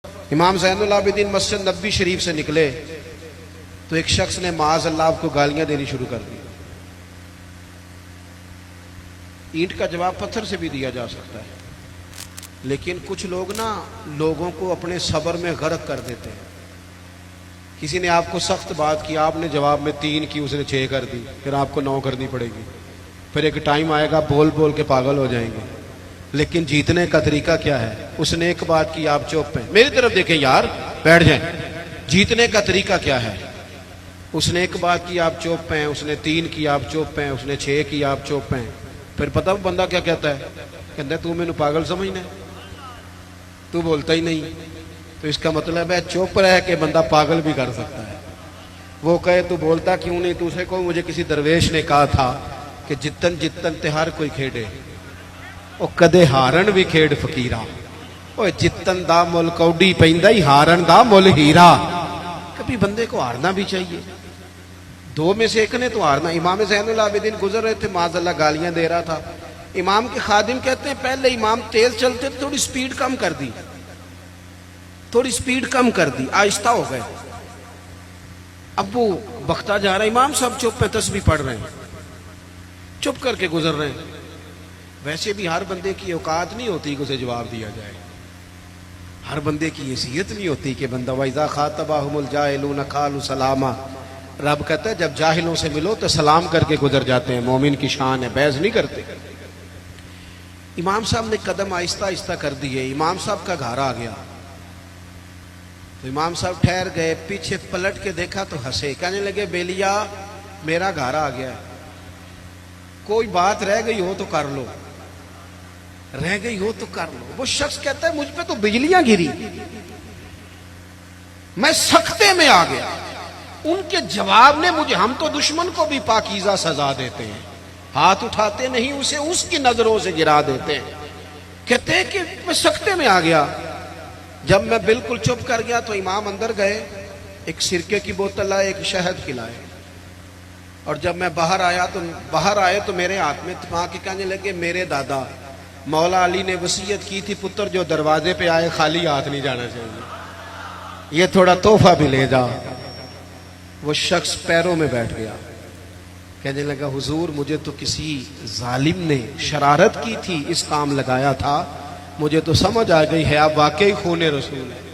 امام زین العابدین مسجد نبوی شریف سے نکلے تو ایک شخص نے معاذ اللہ آپ کو گالیاں دینی شروع کر دی. اینٹ کا جواب پتھر سے بھی دیا جا سکتا ہے، لیکن کچھ لوگ نا لوگوں کو اپنے صبر میں غرق کر دیتے ہیں. کسی نے آپ کو سخت بات کی، آپ نے جواب میں 3 کی، اس نے 6 کر دی، پھر آپ کو 9 کرنی پڑے گی. پھر ایک ٹائم آئے گا بول بول کے پاگل ہو جائیں گے. لیکن جیتنے کا طریقہ کیا ہے؟ اس نے ایک بات کی، آپ چپ ہیں. میری طرف دیکھیں یار، بیٹھ جائیں. جیتنے کا طریقہ کیا ہے؟ اس نے ایک بات کی، آپ چپ ہیں. اس نے 3 کی، آپ چپ ہیں. اس نے 6 کی، آپ چپ ہیں. پھر پتہ بندہ کیا کہتا ہے؟ کہتا ہے تو میں نے پاگل سمجھنا ہے، تو بولتا ہی نہیں. تو اس کا مطلب ہے چپ رہ کے بندہ پاگل بھی کر سکتا ہے. وہ کہے تو بولتا کیوں نہیں؟ تو اسے کو مجھے کسی درویش نے کہا تھا کہ جتن جتن تے ہر کوئی کھیڑے او کدے ہارن بھی کھیڑ فقیرا. اوے جتن دا مل کوڈی پیندا ہی ہارن دا مل ہیرا. کبھی بندے کو ہارنا بھی چاہیے. 2 میں سے ایک نے تو ہارنا. امام زین العابدین گزر رہے تھے، معاذ اللہ گالیاں دے رہا تھا. امام کے خادم کہتے ہیں پہلے امام تیز چلتے تھوڑی سپیڈ کم کر دی، تھوڑی سپیڈ کم کر دی، آہستہ ہو گئے. اب وہ بختہ جا رہا ہے، امام صاحب چپ پہ تسبیح پڑھ رہے ہیں، چپ کر کے گزر رہے ہیں. ویسے بھی ہر بندے کی اوقات نہیں ہوتی کہ اسے جواب دیا جائے. ہر بندے کی حیثیت نہیں ہوتی کہ بندہ وَإِذَا خَاطَبَهُمُ الْجَاهِلُونَ قَالُوا سَلَامًا. رب کہتا ہے جب جاہلوں سے ملو تو سلام کر کے گزر جاتے ہیں. مومن کی شان ہے، بحث نہیں کرتے. امام صاحب نے قدم آہستہ آہستہ کر دیے. امام صاحب کا گھر آ گیا تو امام صاحب ٹھہر گئے. پیچھے پلٹ کے دیکھا تو ہنسے، کہنے لگے بیلیا میرا گھر آ گیا، کوئی بات رہ گئی ہو تو کر لو، رہ گئی ہو تو کر لو. وہ شخص کہتا ہے مجھ پہ تو بجلیاں گری، میں سکتے میں آ گیا. ان کے جواب نے مجھے، ہم تو دشمن کو بھی پاکیزہ سزا دیتے ہیں، ہاتھ اٹھاتے نہیں، اسے اس کی نظروں سے گرا دیتے ہیں. کہتے ہیں کہ میں سکتے میں آ گیا. جب میں بالکل چپ کر گیا تو امام اندر گئے، ایک سرکے کی بوتل لائے، ایک شہد پلائے. اور جب میں باہر آئے تو میرے ہاتھ میں تھما کے کہنے لگے میرے دادا مولا علی نے وصیت کی تھی پتر جو دروازے پہ آئے خالی ہاتھ نہیں جانا چاہیے، یہ تھوڑا تحفہ بھی لے جا. وہ شخص پیروں میں بیٹھ گیا، کہنے لگا حضور مجھے تو کسی ظالم نے شرارت کی تھی، اس کام لگایا تھا، مجھے تو سمجھ آ گئی ہے آپ واقعی خون رسول ہیں.